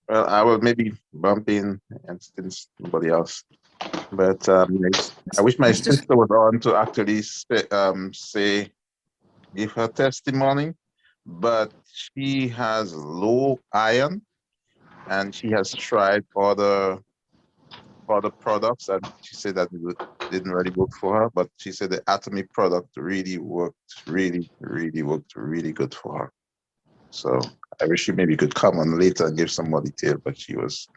Well, I will maybe bump in and since nobody else. But I wish my Mr. sister was on to actually say give her testimony, but she has low iron and she has tried other products and she said that didn't really work for her. But she said the Atomy product really worked, really worked really good for her. So I wish she maybe could come on later and give some more detail, but she was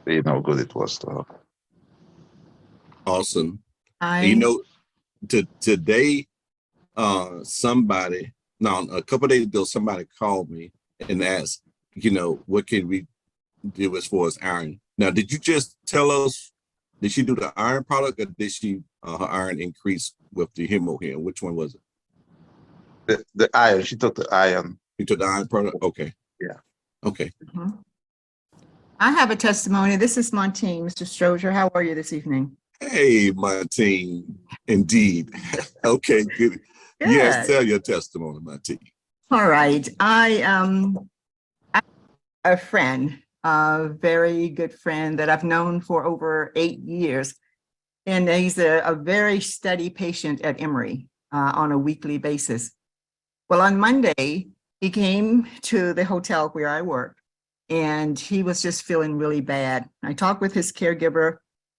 saying how good it was to her. Awesome. You I know, today, somebody, no, a couple of days ago, somebody called me and asked, what can we do as far as iron? Now, did you just tell us, did she do the iron product or did she, her iron increase with the hemohin? Which one was it? The iron, she took the iron. You took the iron product? Okay. Yeah. Okay. Mhm. I have a testimony. This is Montine, Mr. Strozier. How are you this evening? Hey, my team. Indeed. Okay, good. Yes, Good. tell your testimony, my team. All right. I a friend, a very good friend that I've known for over 8 years. And he's a very steady patient at Emory on a weekly basis. Well, on Monday, he came to the hotel where I work and he was just feeling really bad. I talked with his caregiver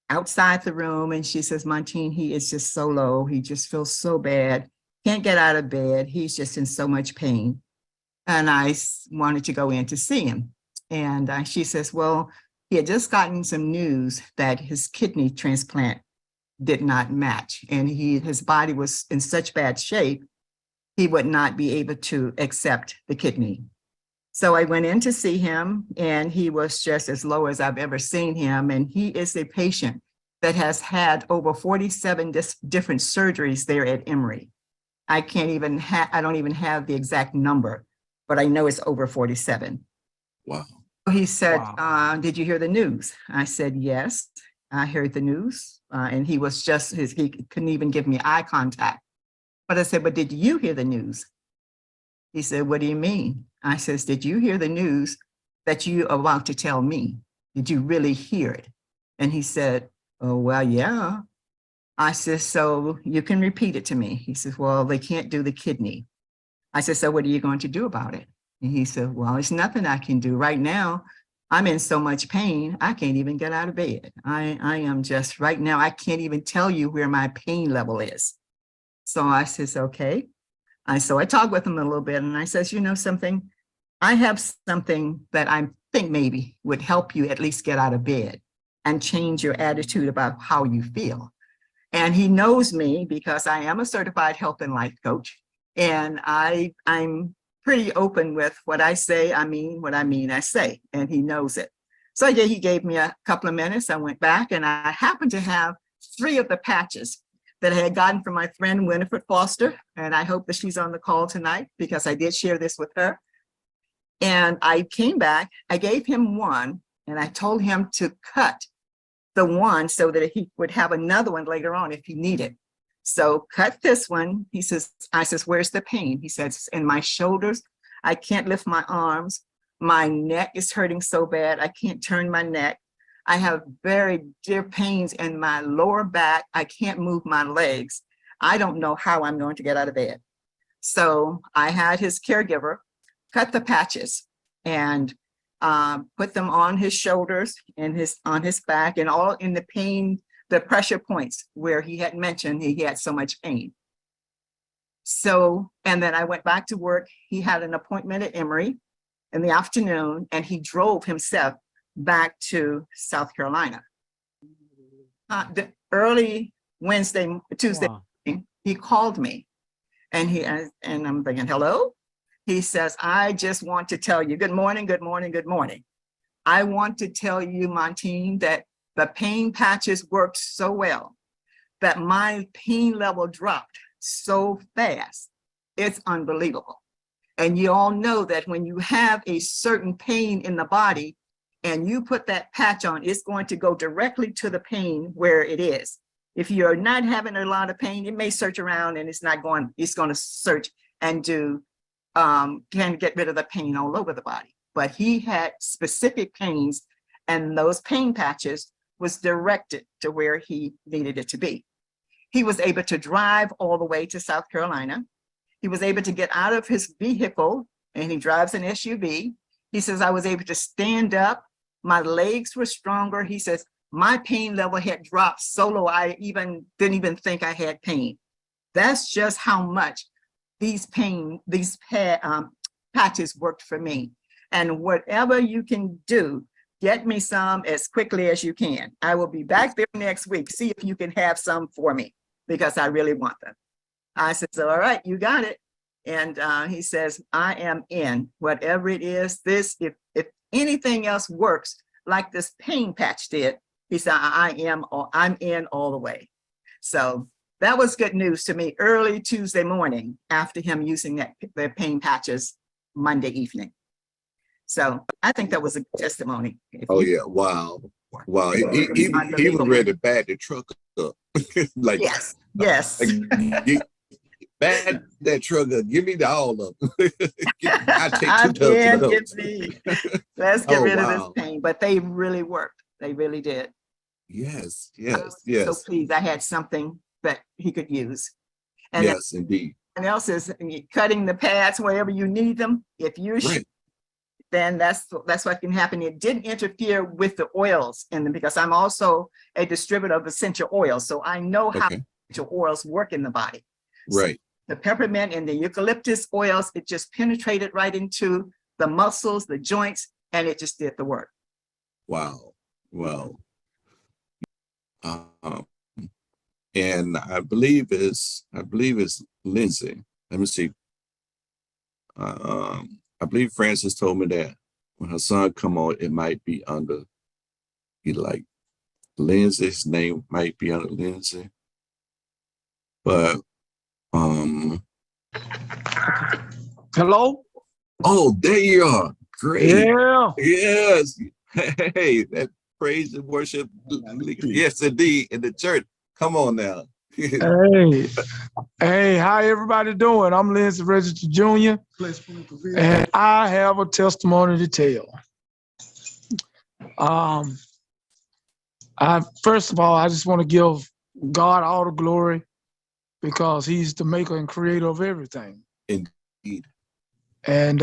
outside the room and she says, Montine, he is just so low. He just feels so bad. Can't get out of bed. He's just in so much pain. And I wanted to go in to see him. And she says, well, he had just gotten some news that his kidney transplant did not match. And his body was in such bad shape, he would not be able to accept the kidney. So I went in to see him and he was just as low as I've ever seen him. And he is a patient that has had over 47 different surgeries there at Emory. I don't even have the exact number, but I know it's over 47. Wow. He said, Wow. Did you hear the news? I said, yes, I heard the news. And he was he couldn't even give me eye contact. But I said, but did you hear the news? He said, what do you mean? I says, did you hear the news that you are about to tell me? Did you really hear it? And he said, oh, well, yeah. I said, so you can repeat it to me. He says, well, they can't do the kidney. I said, so what are you going to do about it? And he said, well, it's nothing I can do right now. I'm in so much pain, I can't even get out of bed. I am just right now, I can't even tell you where my pain level is. So I says, okay. So I talked with him a little bit and I says, you know something, I have something that I think maybe would help you at least get out of bed and change your attitude about how you feel. And he knows me because I am a certified health and life coach. And I'm pretty open with what I say, I mean what I mean, I say, and he knows it. So yeah, he gave me a couple of minutes. I went back and I happened to have 3 of the patches that I had gotten from my friend Winifred Foster. And I hope that she's on the call tonight because I did share this with her. And I came back, I gave him one and I told him to cut the one so that he would have another one later on if he needed. So cut this one. He says, I says, where's the pain? He says, in my shoulders, I can't lift my arms. My neck is hurting so bad. I can't turn my neck. I have very dear pains in my lower back. I can't move my legs. I don't know how I'm going to get out of bed. So I had his caregiver cut the patches and put them on his shoulders and on his back and all in the pain, the pressure points where he had mentioned he had so much pain. So, and then I went back to work. He had an appointment at Emory in the afternoon and he drove himself back to South Carolina. The early Tuesday, Wow. he called me and I'm thinking, hello? He says, I just want to tell you, good morning, good morning, good morning. I want to tell you, Montine, that the pain patches worked so well that my pain level dropped so fast. It's unbelievable. And you all know that when you have a certain pain in the body and you put that patch on, it's going to go directly to the pain where it is. If you're not having a lot of pain, it may search around and it's going to search and can get rid of the pain all over the body. but he had specific pains, and those pain patches was directed to where he needed it to be. He was able to drive all the way to South Carolina. He was able to get out of his vehicle, and he drives an SUV. He says, I was able to stand up. My legs were stronger. He says, my pain level had dropped so low, I didn't even think I had pain. That's just how much these patches worked for me. And whatever you can do, get me some as quickly as you can. I will be back there next week. See if you can have some for me, because I really want them. I said, all right, you got it. And he says, I am in whatever it is. This, if anything else works like this pain patch did, he said, I'm in all the way. So that was good news to me early Tuesday morning after him using the pain patches Monday evening. So I think that was a testimony. Oh yeah, wow. Wow. He was ready to bag the truck up. Like, yes, yes. Like, bag that truck up. Give me all of them. I take 2 tubs. Let's get rid of this pain. But they really worked. They really did. Yes, I yes, was yes. so pleased I had something that he could use. And yes, indeed. And else is cutting the pads wherever you need them. If you're right. Then that's what can happen. It didn't interfere with the oils in them, because I'm also a distributor of essential oils. So I know how essential oils work in the body. Right. So the peppermint and the eucalyptus oils, it just penetrated right into the muscles, the joints, and it just did the work. Wow. Wow. And I believe it's Lindsay. Let me see. I believe Francis told me that when her son come on, it might be under, like Lindsay's name might be under Lindsay. But hello. Oh, there you are. Great. Yeah. Yes. Hey, that praise and worship. Yes, indeed. In the church. Come on now. Hey, how everybody doing? I'm Lindsay Register Jr. And I have a testimony to tell. First of all, I just want to give God all the glory, because he's the maker and creator of everything. Indeed. And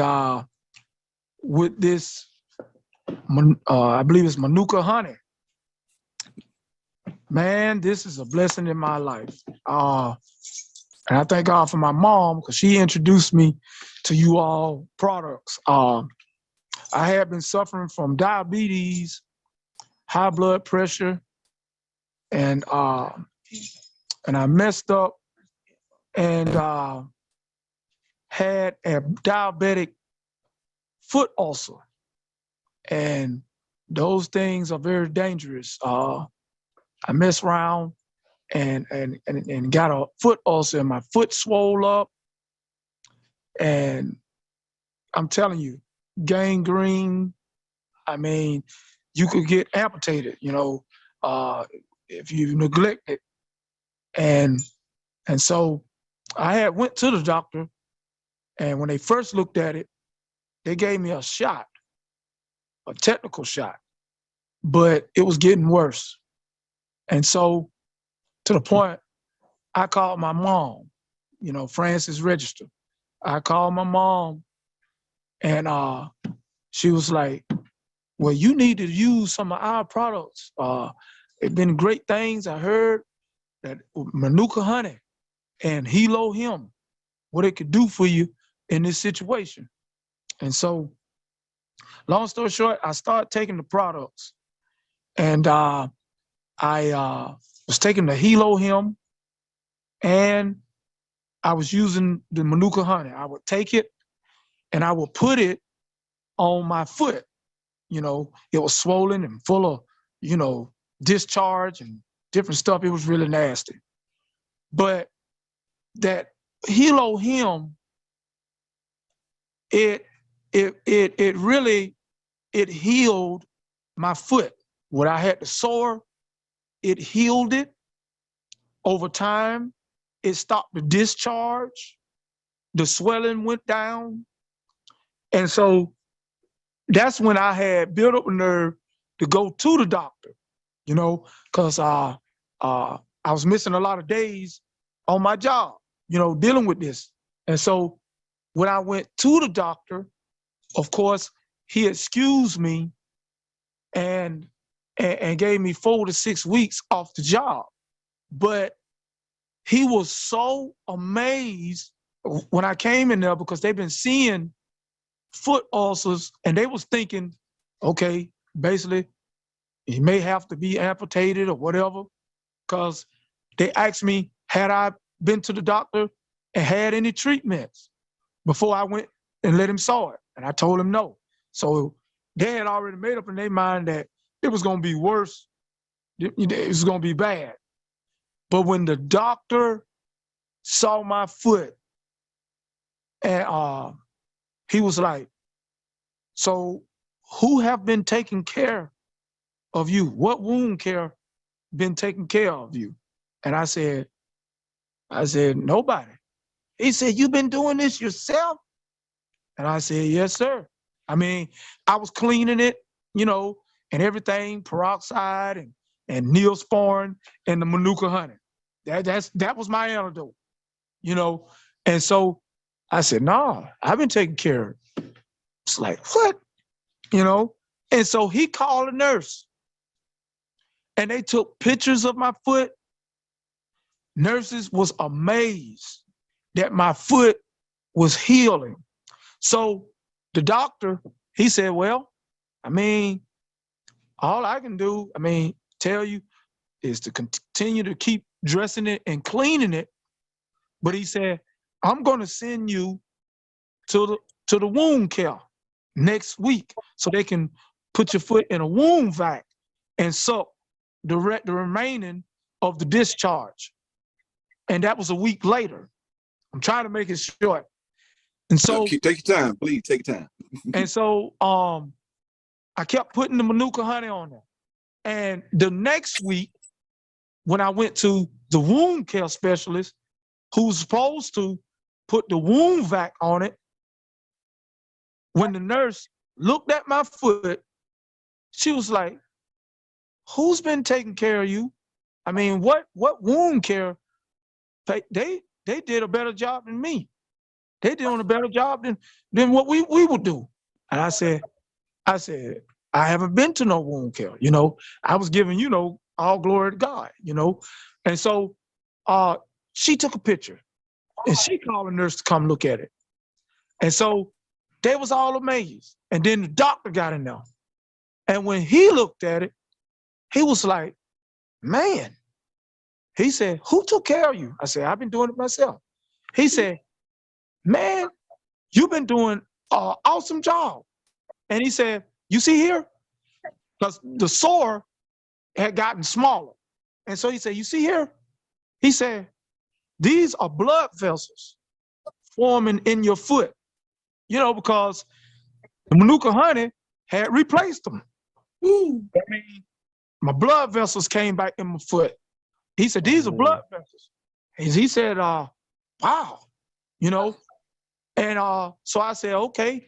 with this, I believe it's Manuka honey. Man, this is a blessing in my life. And I thank God for my mom, because she introduced me to you all products. I had been suffering from diabetes, high blood pressure, and I messed up and had a diabetic foot ulcer. And those things are very dangerous. I messed around and got a foot ulcer, and my foot swole up. And I'm telling you, gangrene. I mean, you could get amputated, if you neglect it. And so I had went to the doctor, and when they first looked at it, they gave me a shot, a technical shot, but it was getting worse. And so, to the point, I called my mom, Francis Register. I called my mom, and she was like, well, you need to use some of our products. It's been great things. I heard that Manuka honey and Hilo Him, what it could do for you in this situation. And so, long story short, I started taking the products, and I was taking the Hilo Him, and I was using the Manuka honey. I would take it and I would put it on my foot. It was swollen and full of, discharge and different stuff. It was really nasty. But that Hilo Him, it really healed my foot. When I had the sore, it healed it over time. It stopped the discharge. The swelling went down. And so that's when I had built up a nerve to go to the doctor, you know, because I was missing a lot of days on my job, you know, dealing with this. And so when I went to the doctor, of course, he excused me and gave me 4 to 6 weeks off the job. But he was so amazed when I came in there because they've been seeing foot ulcers and they was thinking, okay, basically he may have to be amputated or whatever, because they asked me, had I been to the doctor and had any treatments before I went and let him saw it? And I told him no. So they had already made up in their mind that it was going to be worse. It was going to be bad. But when the doctor saw my foot, and he was like, so who have been taking care of you? What wound care been taking care of you? And I said, nobody. He said, you been doing this yourself? And I said, yes, sir. I mean, I was cleaning it, you know, and everything, peroxide and Neosporin and the Manuka honey. That was my antidote, you know. And so I said, no, I've been taking care of it. It's like, what? You know? And so he called a nurse and they took pictures of my foot. Nurses was amazed that my foot was healing. So the doctor, he said, well, I mean, all I can do, tell you is to continue to keep dressing it and cleaning it. But he said, I'm going to send you to the wound care next week so they can put your foot in a wound vac and suck the remaining of the discharge. And that was a week later. I'm trying to make it short. And so take your time, please take your time. And so I kept putting the Manuka honey on there. And the next week, when I went to the wound care specialist, who's supposed to put the wound vac on it, when the nurse looked at my foot, she was like, who's been taking care of you? I mean, what wound care? They did a better job than me. They did a better job than what we would do. And I said, I haven't been to no wound care. You know, I was giving, you know, all glory to God, you know. And so she took a picture and she called a nurse to come look at it. And so they was all amazed. And then the doctor got in there. And when he looked at it, he was like, man, he said, who took care of you? I said, I've been doing it myself. He said, man, you've been doing an awesome job. And he said, you see here? Because the sore had gotten smaller. And so he said, you see here? He said, these are blood vessels forming in your foot, you know, because the Manuka honey had replaced them. Ooh. I mean, my blood vessels came back in my foot. He said, these are blood vessels. And he said, wow, you know. And so I said, okay.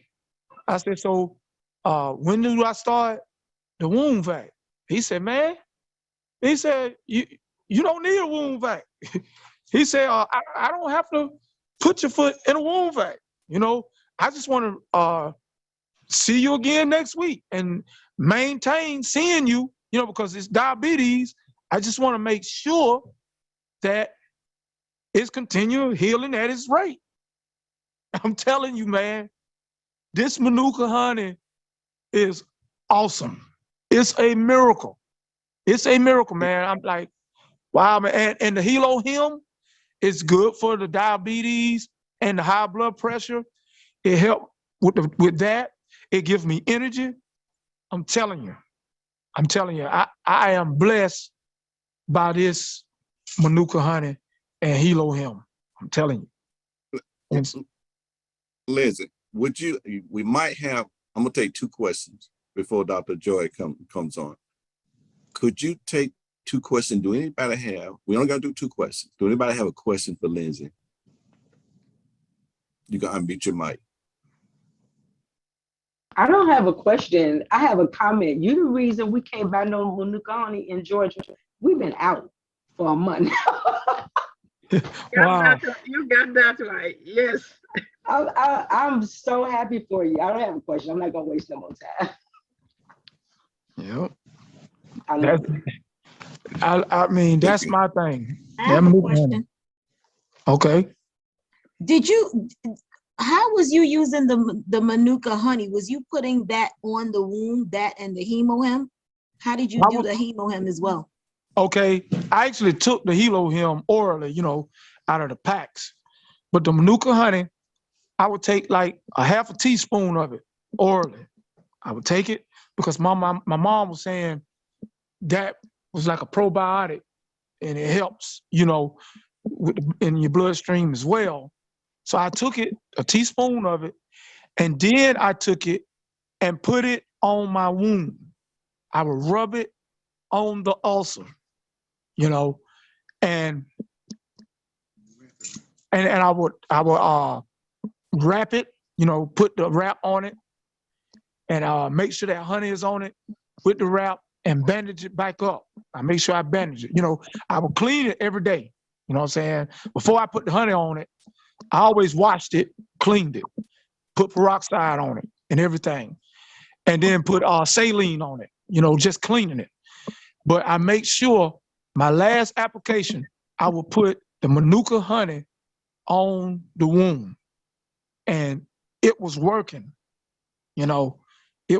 I said, so when do I start the wound vac? He said, man, he said, you don't need a wound vac. He said, I don't have to put your foot in a wound vac. You know, I just want to see you again next week and maintain seeing you, you know, because it's diabetes. I just want to make sure that it's continuing healing at its rate. I'm telling you, man, this Manuka honey is awesome. It's a miracle. It's a miracle, man. I'm like, wow, man. And the Hilo Him is good for the diabetes and the high blood pressure. It helped with that. It gives me energy. I'm telling you, I am blessed by this Manuka honey and Hilo Him. I'm telling you. And Lindsay, we might have, I'm gonna take 2 questions before Dr. Joy comes on. Could you take 2 questions? Do anybody have, we only gotta do 2 questions. Do anybody have a question for Lindsay? You can unmute your mic. I don't have a question. I have a comment. You the reason we can't buy no Manuka honey in Georgia. We've been out for a month. Wow. You got that right. Yes. I'm so happy for you. I don't have a question. I'm not gonna waste no more time. Yep. I That's, love it. I mean, that's my thing. I have a question. Okay. Did you, how was you using the Manuka honey? Was you putting that on the wound, that and the hemohem? How did you I do was- the hemohem as well? Okay. I actually took the Hilo Him orally, out of the packs. But the Manuka honey, I would take like a half a teaspoon of it orally. I would take it because my mom was saying that was like a probiotic and it helps, in your bloodstream as well. So I took it, a teaspoon of it, and then I took it and put it on my wound. I would rub it on the ulcer, and I would wrap it, put the wrap on it, and make sure that honey is on it with the wrap and bandage it back up. I make sure I bandage it. I would clean it every day. You know what I'm saying? Before I put the honey on it, I always washed it, cleaned it, put peroxide on it and everything, and then put saline on it, just cleaning it. But I make sure my last application, I will put the Manuka honey on the wound. And it was working, it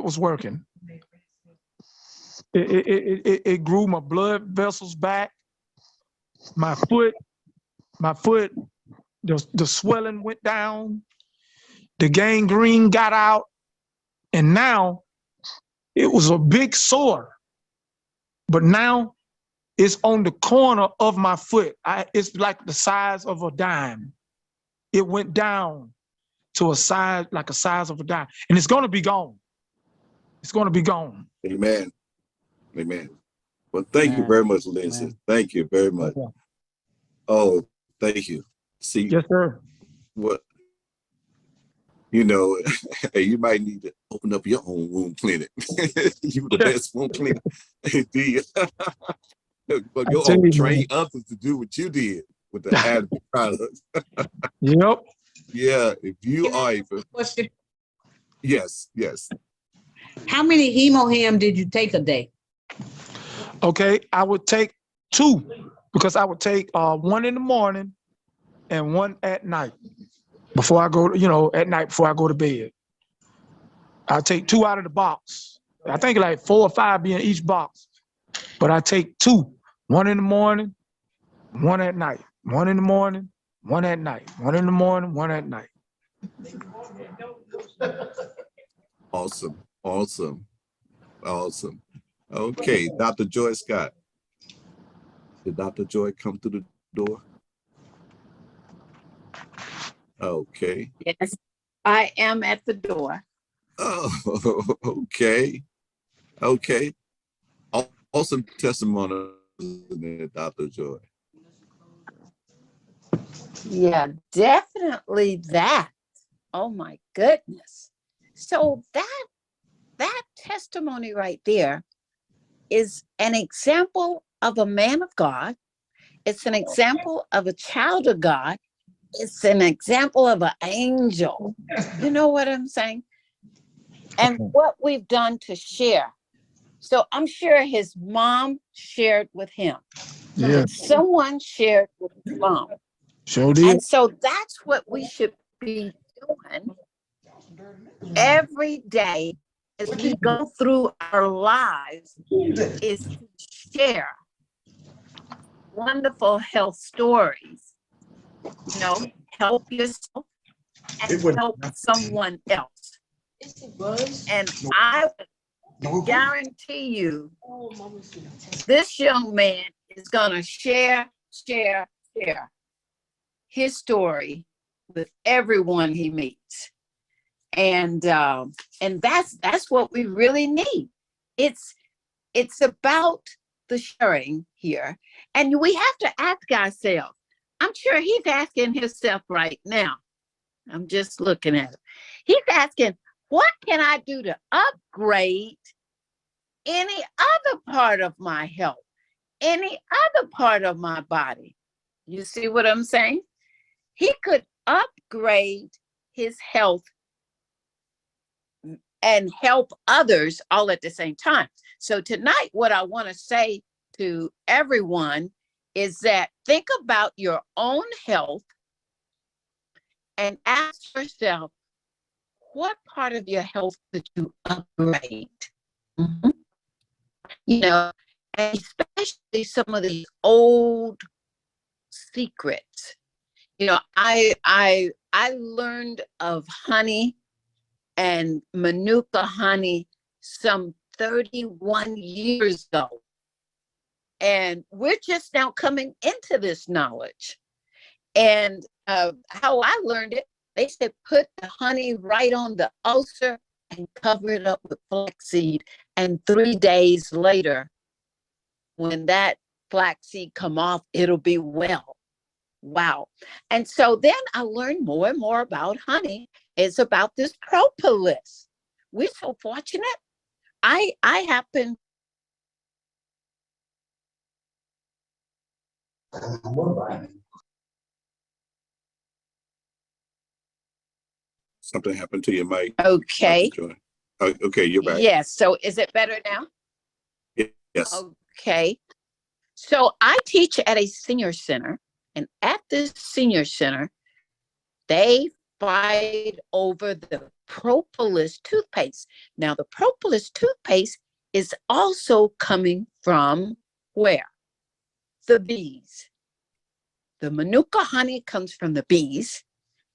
was working. It grew my blood vessels back. My foot, the swelling went down, the gangrene got out, and now it was a big sore. But now it's on the corner of my foot. It's like the size of a dime. It went down to a size of a dime, and it's gonna be gone. It's gonna be gone. Amen. Amen. Well, thank you very much, Lindsay. Amen. Thank you very much. Okay. Oh, thank you. See Yes, sir. what, you might need to open up your own wound clinic. You the best wound clinic. Do you? But I go tell on, you, train man. others to do what you did with the added products. Yep. Yeah, if you Can I are, ask a question? yes. How many hemohem did you take a day? Okay, I would take 2 because I would take one in the morning and one at night before I go, at night before I go to bed. I take 2 out of the box. I think like 4 or 5 be in each box, but I take 2, one in the morning, one at night, one in the morning, one at night, one in the morning, one at night. Awesome. Okay, Dr. Joy Scott. Did Dr. Joy come through the door? Okay. Yes, I am at the door. Oh, okay. Awesome testimony, Dr. Joy. Yeah, definitely that. Oh my goodness. So that testimony right there is an example of a man of God. It's an example of a child of God. It's an example of an angel. You know what I'm saying? And what we've done to share. So I'm sure his mom shared with him. Yeah, Someone shared with his mom. sure did. And so that's what we should be doing every day as we go through our lives, is to share wonderful health stories. Help yourself and help someone else. And I would guarantee you, this young man is going to share his story with everyone he meets. And that's what we really need. It's about the sharing here. And we have to ask ourselves, I'm sure he's asking himself right now. I'm just looking at him. He's asking, What can I do to upgrade any other part of my health, any other part of my body? You see what I'm saying? He could upgrade his health and help others all at the same time. So tonight, what I want to say to everyone is that think about your own health and ask yourself, what part of your health could you upgrade? Mhm. You know, and especially some of these old secrets. You know, I learned of honey and Manuka honey some 31 years ago. And we're just now coming into this knowledge. And how I learned it, they said put the honey right on the ulcer and cover it up with flaxseed. And 3 days later, when that flaxseed come off, it'll be well. Wow. And so then I learned more and more about honey. It's about this propolis. We're so fortunate. I happen. Something happened to your mic. Okay. Dr. Joy. Oh, okay, you're back. Yes. So is it better now? Yes. Okay. So I teach at a senior center, and at this senior center, they fight over the propolis toothpaste. Now, the propolis toothpaste is also coming from where? The bees. The Manuka honey comes from the bees,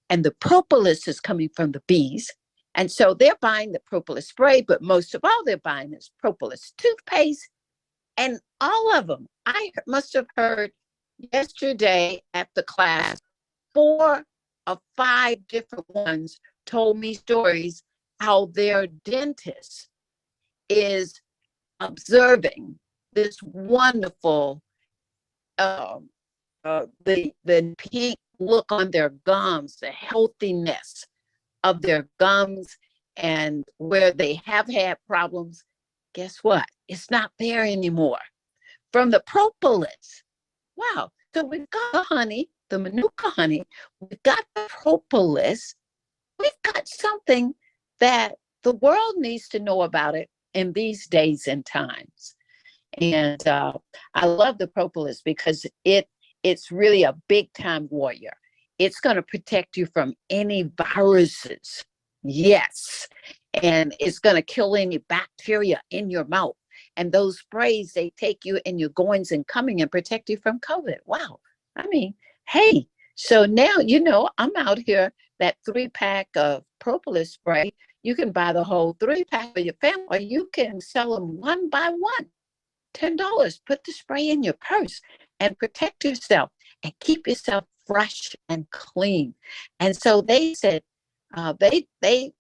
and the propolis is coming from the bees. And so they're buying the propolis spray, but most of all they're buying is propolis toothpaste. And all of them, I must have heard yesterday at the class, 4 or 5 different ones told me stories how their dentist is observing this wonderful, the pink look on their gums, the healthiness of their gums, and where they have had problems, guess what? It's not there anymore. From the propolis. Wow. So we've got the honey, the Manuka honey, we've got the propolis, we've got something that the world needs to know about it in these days and times. And I love the propolis because it's really a big time warrior. It's going to protect you from any viruses. Yes. And it's going to kill any bacteria in your mouth. And those sprays, they take you in your goings and coming and protect you from COVID. Wow. I mean, hey, so now, you know, I'm out here, that 3-pack of propolis spray, you can buy the whole 3-pack for your family, or you can sell them one by one. $10. Put the spray in your purse and protect yourself and keep yourself fresh and clean. And so they said they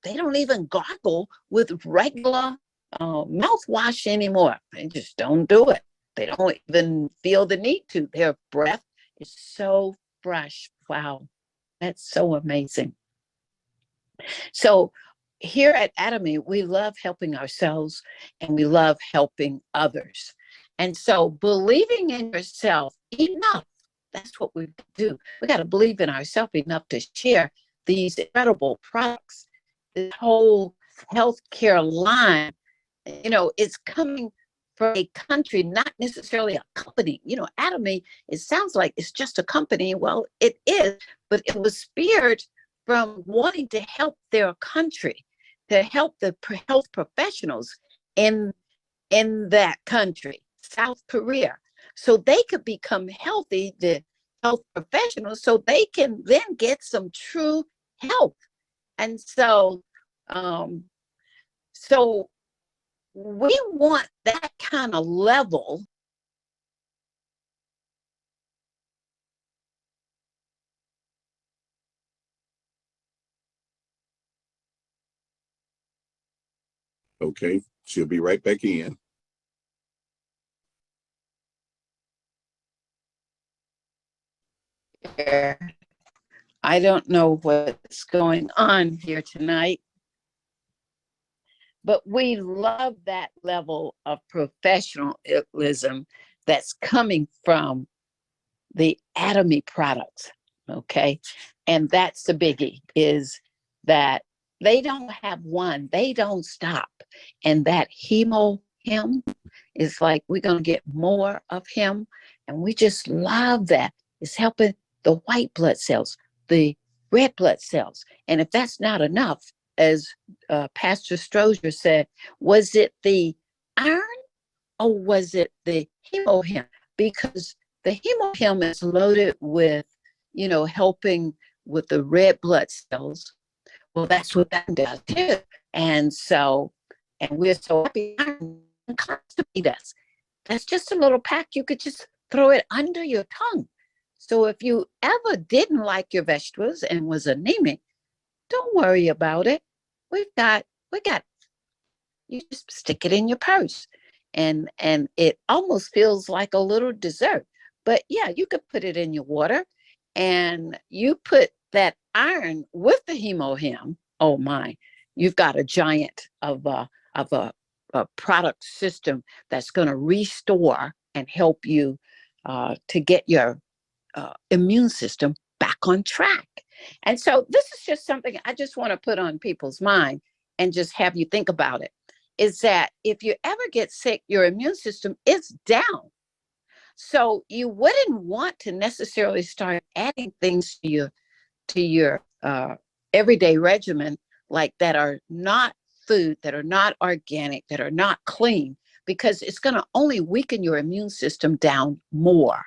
don't even gargle with regular mouthwash anymore. They just don't do it. They don't even feel the need to. Their breath is so fresh. Wow, that's so amazing. So here at Atomy, we love helping ourselves and we love helping others. And so believing in yourself enough, that's what we do. We got to believe in ourselves enough to share these incredible products. This whole healthcare line, you know, it's coming from a country, not necessarily a company. You know, Atomy, it sounds like it's just a company. Well, it is, but it was speared from wanting to help their country, to help the health professionals in that country, South Korea, so they could become healthy, the health professionals, so they can then get some true health. And so, so we want that kind of level. Okay, she'll be right back in. I don't know what's going on here tonight. but we love that level of professionalism that's coming from the Atomy products. Okay. And that's the biggie, is that they don't have one, they don't stop. And that him is like, we're going to get more of him. And we just love that. It's helping the white blood cells, the red blood cells. And if that's not enough, as Pastor Strozier said, was it the iron or was it the him? Because the him is loaded with, helping with the red blood cells. Well, that's what that does too. And so, and we're so happy iron constipate us. That's just a little pack. You could just throw it under your tongue. So if you ever didn't like your vegetables and was anemic, don't worry about it. We got, you just stick it in your purse. And it almost feels like a little dessert. But yeah, you could put it in your water and you put that iron with the him. Oh my, you've got a giant of a product system that's going to restore and help you to get your immune system back on track. And so this is just something I just want to put on people's mind and just have you think about it, is that if you ever get sick, your immune system is down. So you wouldn't want to necessarily start adding things to your everyday regimen, like that are not food, that are not organic, that are not clean, because it's going to only weaken your immune system down more.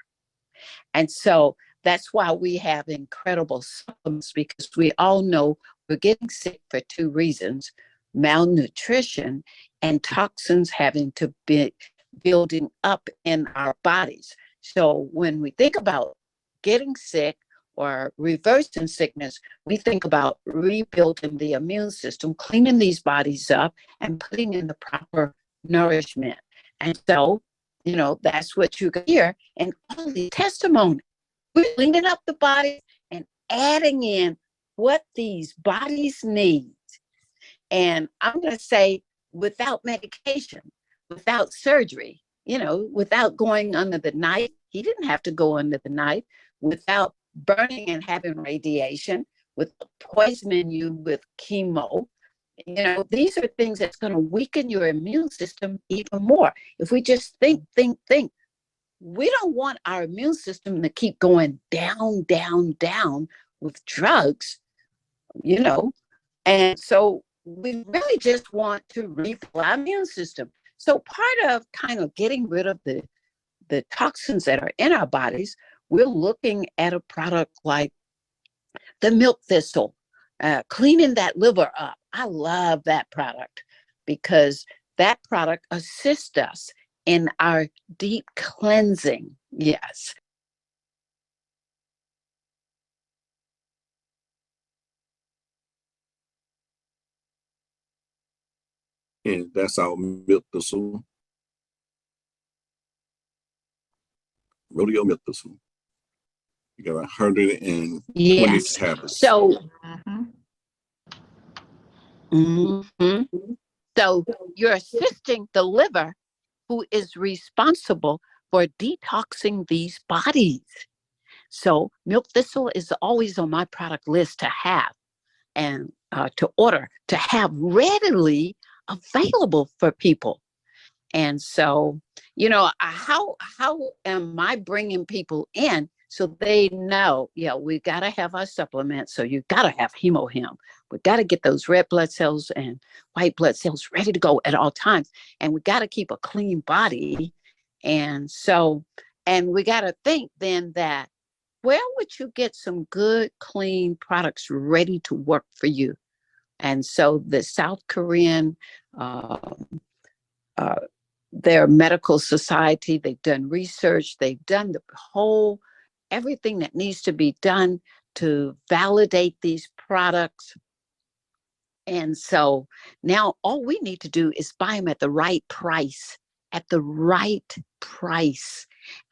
And so that's why we have incredible supplements, because we all know we're getting sick for two reasons: malnutrition and toxins having to be building up in our bodies. So when we think about getting sick or reversing sickness, we think about rebuilding the immune system, cleaning these bodies up, and putting in the proper nourishment. And so, that's what you get here. And all the testimony, we're cleaning up the body and adding in what these bodies need. And I'm going to say, without medication, without surgery, without going under the knife. He didn't have to go under the knife. Without burning and having radiation, with poisoning you with chemo. These are things that's going to weaken your immune system even more. If we just think, we don't want our immune system to keep going down, down, down with drugs, and so we really just want to refill our immune system. So part of kind of getting rid of the toxins that are in our bodies, we're looking at a product like the milk thistle, cleaning that liver up. I love that product because that product assists us in our deep cleansing. Yes. And that's our milk thistle. Rodeo milk thistle. You got 120 Yes. tablets. So, Mhm. so you're assisting the liver, who is responsible for detoxing these bodies. So milk thistle is always on my product list to have and to order, to have readily available for people. And so, how am I bringing people in so they know, we got to have our supplements. So you got to have him. We got to get those red blood cells and white blood cells ready to go at all times. And we got to keep a clean body. And so, and we got to think then that, where would you get some good, clean products ready to work for you? And so the South Korean, their medical society, they've done research, they've done the whole, everything that needs to be done to validate these products. And so now all we need to do is buy them at the right price,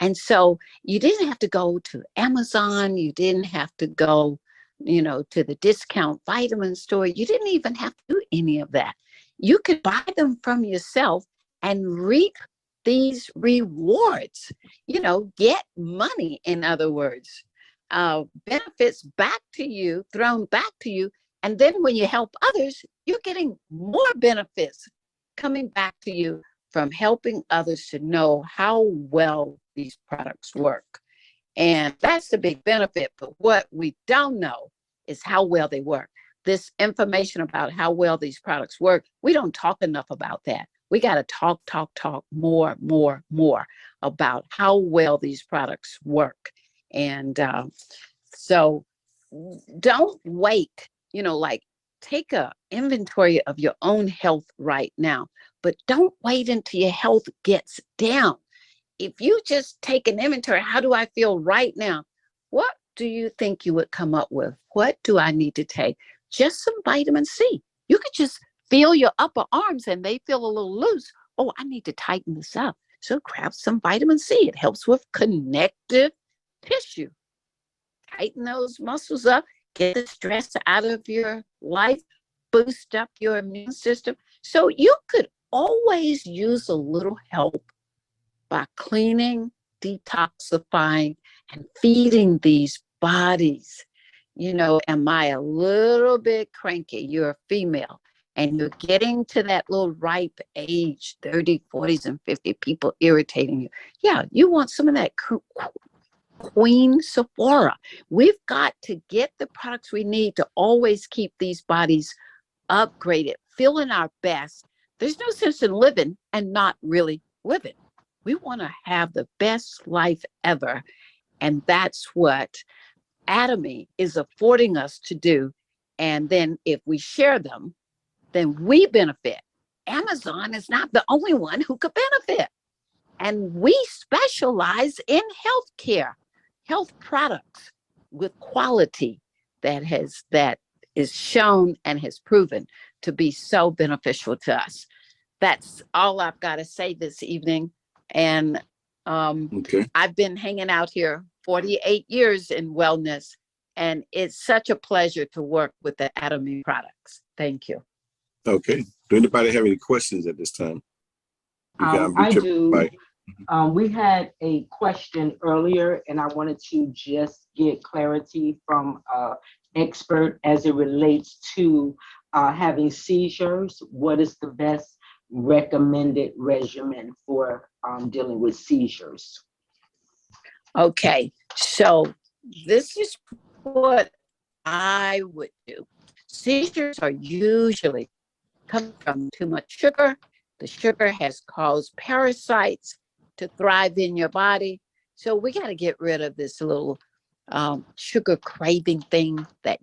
And so you didn't have to go to Amazon. You didn't have to go, to the discount vitamin store. You didn't even have to do any of that. you could buy them from yourself and reap these rewards, get money, in other words, benefits back to you, thrown back to you. And then when you help others, you're getting more benefits coming back to you from helping others to know how well these products work. And that's the big benefit. But what we don't know is how well they work. This information about how well these products work, we don't talk enough about that. We got to talk more about how well these products work. And so don't wait, like take a inventory of your own health right now, but don't wait until your health gets down. If you just take an inventory, how do I feel right now? What do you think you would come up with? What do I need to take? Just some vitamin C. You could just feel your upper arms and they feel a little loose. Oh, I need to tighten this up. So grab some vitamin C. It helps with connective tissue. Tighten those muscles up, get the stress out of your life, boost up your immune system. So you could always use a little help by cleaning, detoxifying, and feeding these bodies. Am I a little bit cranky? You're a female and you're getting to that little ripe age, 30, 40s, and 50, people irritating you. Yeah, you want some of that Queen Sephora. We've got to get the products we need to always keep these bodies upgraded, feeling our best. There's no sense in living and not really living. We want to have the best life ever. And that's what Atomy is affording us to do. And then if we share them, then we benefit. Amazon is not the only one who could benefit. And we specialize in healthcare, health products with quality that is shown and has proven to be so beneficial to us. That's all I've got to say this evening. And Okay. I've been hanging out here 48 years in wellness, and it's such a pleasure to work with the Atomy products. Thank you. Okay. Do anybody have any questions at this time? You can I unmute your do. mic. We had a question earlier, and I wanted to just get clarity from expert as it relates to having seizures. What is the best recommended regimen for dealing with seizures? Okay, so this is what I would do. Seizures are usually coming from too much sugar. The sugar has caused parasites to thrive in your body. So we got to get rid of this little sugar craving thing that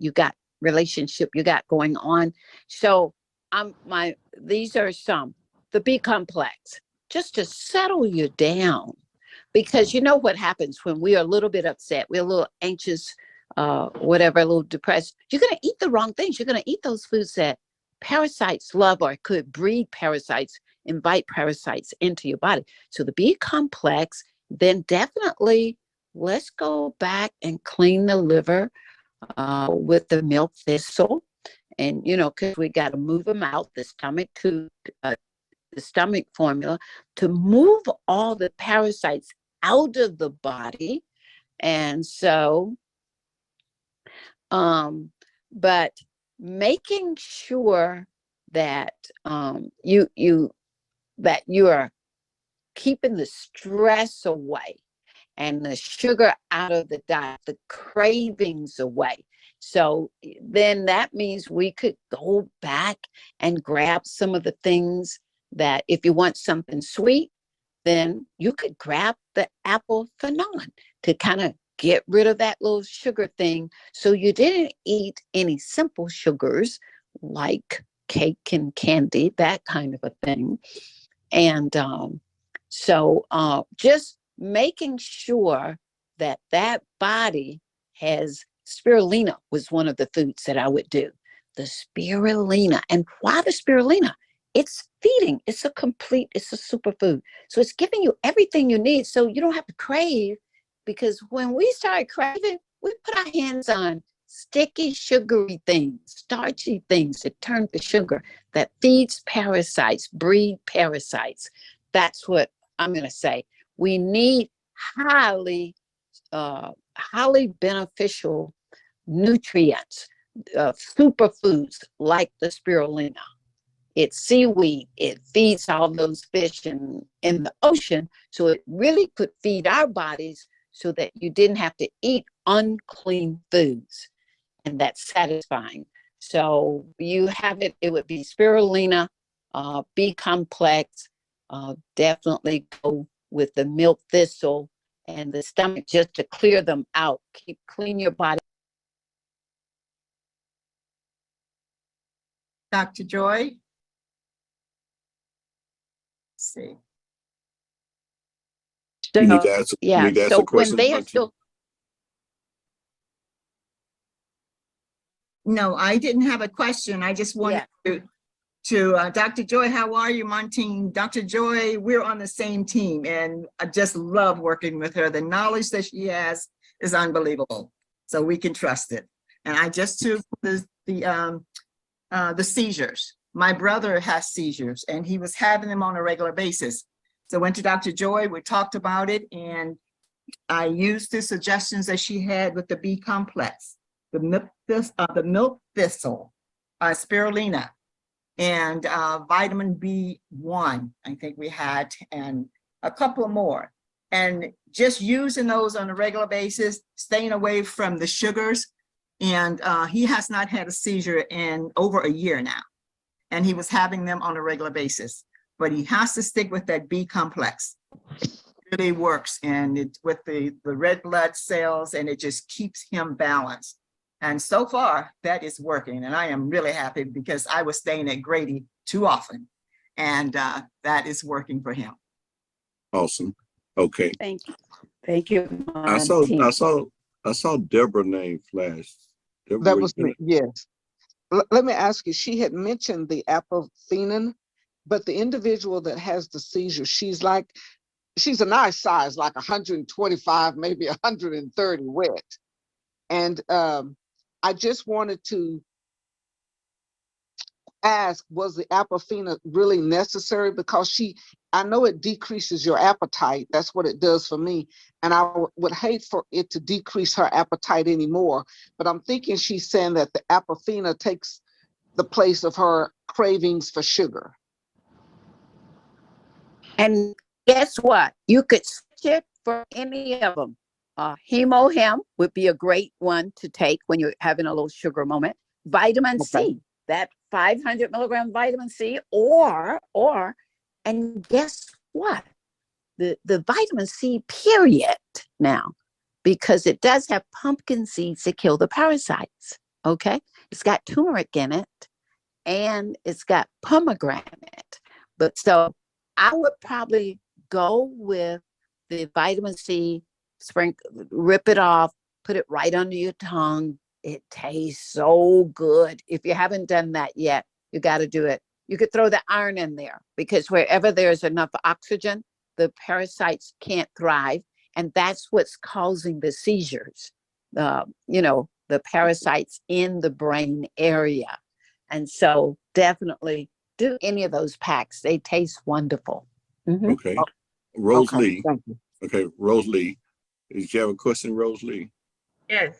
relationship you got going on. So these are the B complex, just to settle you down. Because you know what happens when we are a little bit upset, we're a little anxious, whatever, a little depressed. You're going to eat the wrong things. You're going to eat those foods that parasites love or could breed parasites, invite parasites into your body. So the B complex, then definitely let's go back and clean the liver with the milk thistle. And, because we got to move them out, the stomach formula, to move all the parasites out of the body. And so, but making sure that you are keeping the stress away and the sugar out of the diet, the cravings away. So then that means we could go back and grab some of the things that if you want something sweet, then you could grab the apple phenon to kind of get rid of that little sugar thing. So you didn't eat any simple sugars like cake and candy, that kind of a thing. And so just making sure that body has spirulina was one of the foods that I would do. The spirulina. And why the spirulina? It's feeding. It's a superfood. So it's giving you everything you need so you don't have to crave, because when we start craving, we put our hands on sticky, sugary things, starchy things that turn to sugar. that feeds parasites, breed parasites. That's what I'm going to say. We need highly beneficial nutrients, superfoods like the spirulina. It's seaweed. It feeds all those fish in the ocean. So it really could feed our bodies so that you didn't have to eat unclean foods. And that's satisfying. So you have it, it would be spirulina, B complex, definitely go with the milk thistle and the stomach just to clear them out. Clean your body. Dr. Joy? Let's see. You need to ask, you Yeah, need to ask so a question, when they are Monty. still, No, I didn't have a question. I just wanted to Dr. Joy, how are you, Montine? Dr. Joy, we're on the same team and I just love working with her. The knowledge that she has is unbelievable. So we can trust it. And I just took the seizures. My brother has seizures and he was having them on a regular basis. So went to Dr. Joy, we talked about it, and I used the suggestions that she had with the B complex, the milk thistle, spirulina, and vitamin B1, I think we had, and a couple more. And just using those on a regular basis, staying away from the sugars. And he has not had a seizure in over a year now. And he was having them on a regular basis. But he has to stick with that B complex. It really works, and it with the red blood cells, and it just keeps him balanced. And so far, that is working. And I am really happy because I was staying at Grady too often. And that is working for him. Awesome. Okay. thank you. Thank you. I saw Deborah name flash. Deborah, That where was you me, yes. Let me ask you, she had mentioned the apophenin, but the individual that has the seizure, she's a nice size, like 125, maybe 130 wet. And I just wanted to ask, was the apophenin really necessary? Because I know it decreases your appetite. That's what it does for me. And I would hate for it to decrease her appetite anymore. But I'm thinking she's saying that the apophenin takes the place of her cravings for sugar. And guess what? You could switch it for any of them. Hemohem would be a great one to take when you're having a little sugar moment. Vitamin C, that 500 milligram vitamin C, and guess what? The vitamin C period now, because it does have pumpkin seeds that kill the parasites, okay? It's got turmeric in it, and it's got pomegranate. But so I would probably go with the vitamin C, rip it off, put it right under your tongue. It tastes so good. If you haven't done that yet, you got to do it. You could throw the iron in there because wherever there's enough oxygen, the parasites can't thrive. And that's what's causing the seizures, the parasites in the brain area. And so definitely do any of those packs. They taste wonderful. Mm-hmm. Okay. Rose Okay, Lee. thank you. Okay, Rose Lee. Did you have a question, Rose Lee? Yes.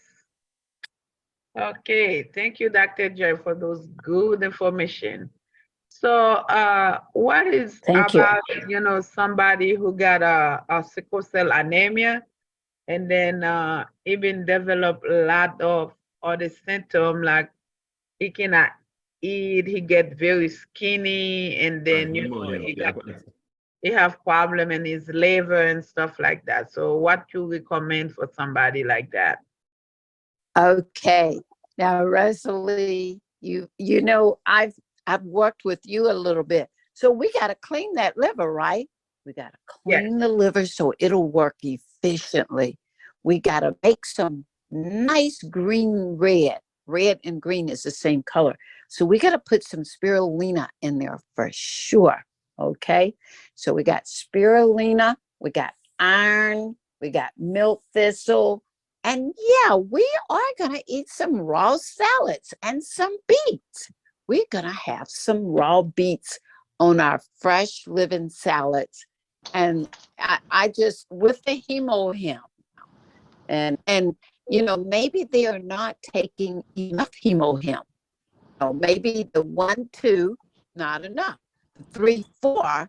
Okay, thank you, Dr. Joy, for those good information. So what is Thank you. about, somebody who got a sickle cell anemia and then even develop a lot of other symptoms like he cannot eat, he get very skinny, and then, he have problem in his liver and stuff like that. So what you recommend for somebody like that? Okay. Now, Rosalie, I've worked with you a little bit. So we got to clean that liver, right? We got to clean the liver so it'll work efficiently. We got to make some nice green red. Red and green is the same color. So we got to put some spirulina in there for sure. Okay. So we got spirulina, we got iron, we got milk thistle. And yeah, we are going to eat some raw salads and some beets. we're gonna have some raw beets on our fresh living salads. And I just with the hemo him and you know, maybe they are not taking enough hemo him. Maybe the 1, 2, not enough. 3, 4,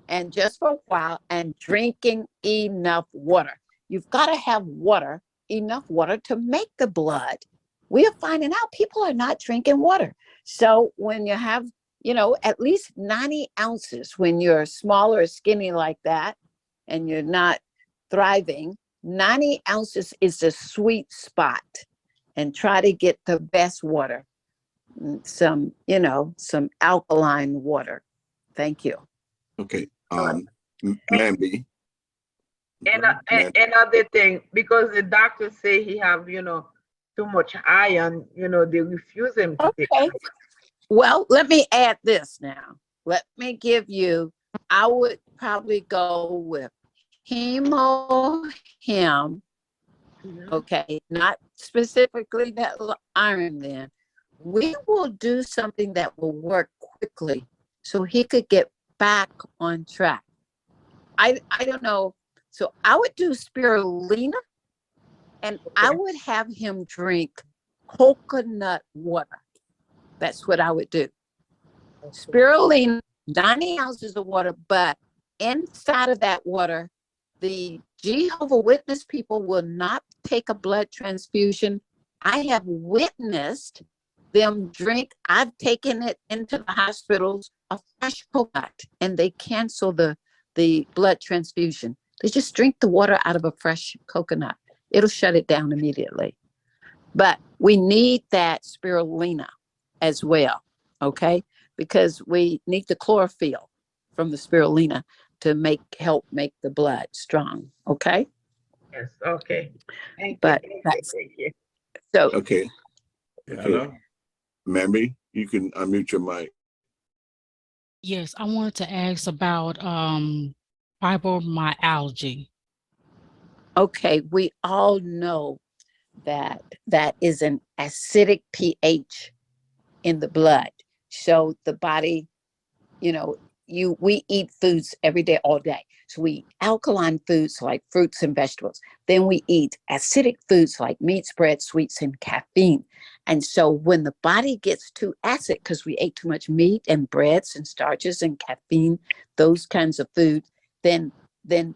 and just for a while, and drinking enough water. You've got to have water, enough water to make the blood. We are finding out people are not drinking water. So when you have, you know, at least 90 ounces when you're smaller or skinny like that, and you're not thriving, 90 ounces is the sweet spot. And try to get the best water, some, you know, some alkaline water. Thank you. Okay. And, Mamby. another thing, because the doctors say he have, you know, too much iron, you know, they refuse him to take Okay. iron. Well, let me add this now. Let me give you, I would probably go with hemo him. Okay, not specifically that iron then. We will do something that will work quickly so he could get back on track. I don't know. So I would do spirulina and I would have him drink coconut water. That's what I would do. Spirulina, 90 ounces of water, but inside of that water, the Jehovah Witness people will not take a blood transfusion. I have witnessed them drink. I've taken it into the hospitals, a fresh coconut, and they cancel the blood transfusion. They just drink the water out of a fresh coconut. It'll shut it down immediately. But we need that spirulina as well, okay? Because we need the chlorophyll from the spirulina to help make the blood strong, okay? Yes, okay. Thank But you. that's Thank you. so. Okay. Hello? Mamby, you can unmute your mic. Yes, I wanted to ask about fibromyalgia. Okay, we all know that that is an acidic pH in the blood. So the body, you know, we eat foods every day, all day. So we eat alkaline foods like fruits and vegetables. Then we eat acidic foods like meats, bread, sweets, and caffeine. And so when the body gets too acid, because we ate too much meat and breads and starches and caffeine, those kinds of food, then the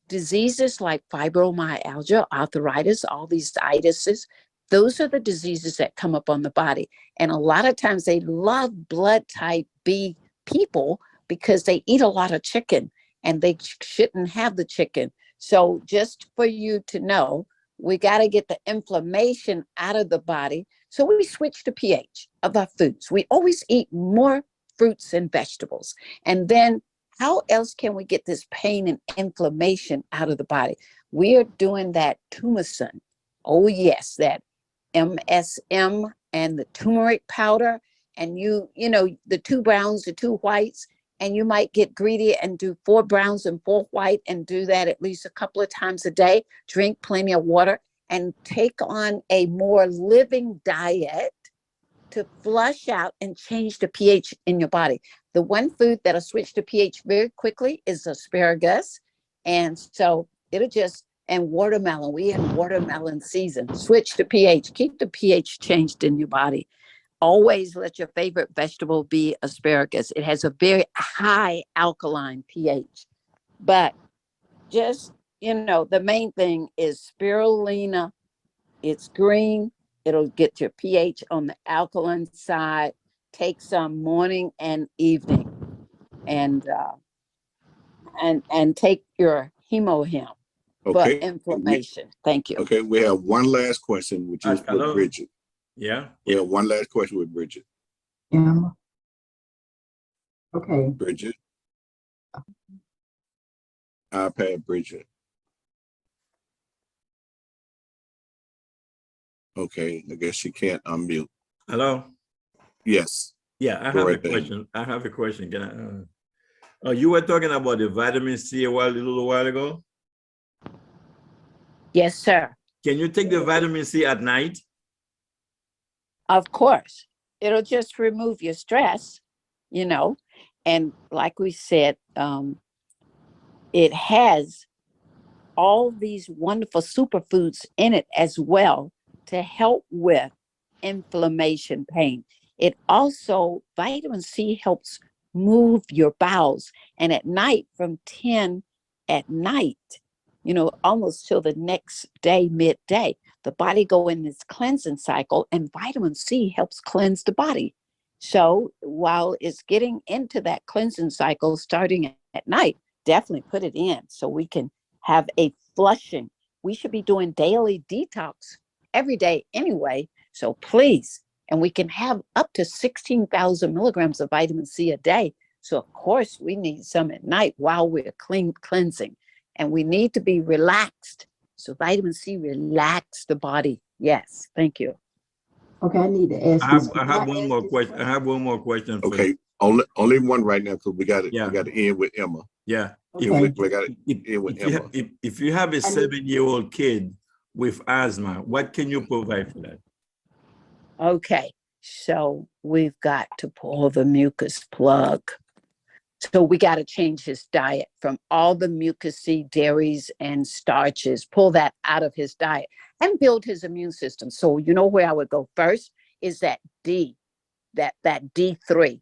diseases like fibromyalgia, arthritis, all these itises, those are the diseases that come up on the body. And a lot of times they love blood type B people because they eat a lot of chicken and they shouldn't have the chicken. So just for you to know, we got to get the inflammation out of the body. So we switch the pH of our foods. We always eat more fruits and vegetables. And then how else can we get this pain and inflammation out of the body? We are doing that tumescent. Oh yes, that MSM and the turmeric powder, and you know, the 2 browns, the 2 whites, and you might get greedy and do 4 browns and 4 white and do that at least a couple of times a day. Drink plenty of water and take on a more living diet to flush out and change the pH in your body. The one food that'll switch the pH very quickly is asparagus. And so it'll just, and watermelon, we in watermelon season, switch the pH, keep the pH changed in your body. Always let your favorite vegetable be asparagus. It has a very high alkaline pH, but just, you know, the main thing is spirulina. It's green. It'll get your pH on the alkaline side. Take some morning and evening, and take your hemohim for Okay. inflammation. Thank you. Okay, we have one last question, which is with Hello? Bridget. Yeah? We have one last question with Bridget. Okay. Bridget. iPad Bridget. Okay, I guess she can't unmute. Hello? Yes. Yeah, I Go have a right ahead. question. I have a question. Can I, you were talking about the vitamin C a little while ago. Yes, sir. Can you take the vitamin C at night? Of course. it'll just remove your stress, you know. And like we said, it has all these wonderful superfoods in it as well to help with inflammation, pain. It also, vitamin C helps move your bowels. And at night, from 10 at night, you know, almost till the next day, midday, the body go in this cleansing cycle, and vitamin C helps cleanse the body. So while it's getting into that cleansing cycle starting at night, definitely put it in so we can have a flushing. We should be doing daily detox every day anyway. So please, and we can have up to 16,000 milligrams of vitamin C a day. So of course we need some at night while we're cleansing, and we need to be relaxed. So vitamin C relax the body. Yes, thank you. Okay, I need to ask I this. have, I have one more question. I have one more question. For Okay, you. only one right now because we got to Yeah. end with Emma. Yeah. Okay. We got to end with Emma. If you have a 7-year-old kid with asthma, what can you provide for that? Okay, so we've got to pull the mucus plug. So we got to change his diet from all the mucousy dairies and starches, pull that out of his diet and build his immune system. So you know where I would go first is that D, that D3.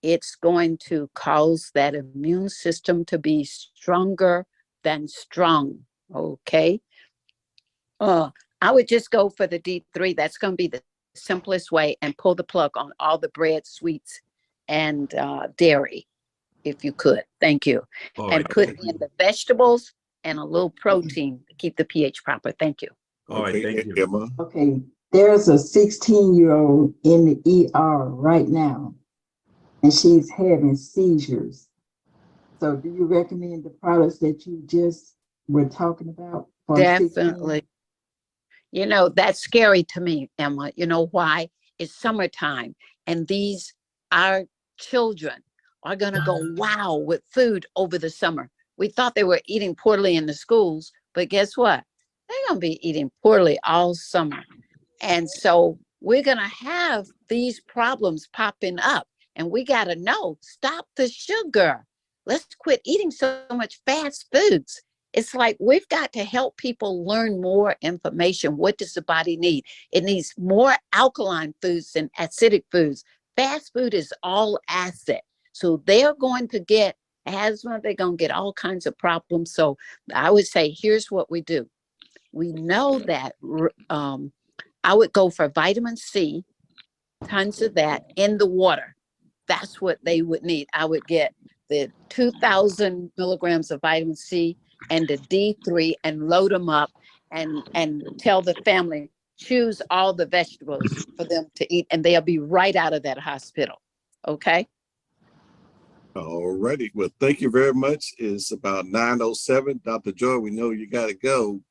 It's going to cause that immune system to be stronger than strong. Okay. I would just go for the D3. That's going to be the simplest way, and pull the plug on all the bread, sweets, and dairy, if you could. Thank you. All And right. put in the vegetables and a little protein to keep the pH proper. Thank you. All right. Thank you. Emma. Okay, there's a 16-year-old in the ER right now, and she's having seizures. So do you recommend the products that you just were talking about? For 16? Definitely. You know, that's scary to me, Emma. You know why? It's summertime, and our children are going to go wow with food over the summer. We thought they were eating poorly in the schools, but guess what? They're going to be eating poorly all summer. And so we're going to have these problems popping up, and we got to know, stop the sugar. Let's quit eating so much fast foods. It's like we've got to help people learn more information. What does the body need? It needs more alkaline foods than acidic foods. Fast food is all acid. So they're going to get asthma. They're going to get all kinds of problems. So I would say, here's what we do. We know that I would go for vitamin C, tons of that in the water. That's what they would need. I would get the 2,000 milligrams of vitamin C and the D3 and load them up, and tell the family, choose all the vegetables for them to eat, and they'll be right out of that hospital. Okay. All righty. Well, thank you very much. It's about 9:07. Dr. Joy, we know you got to go.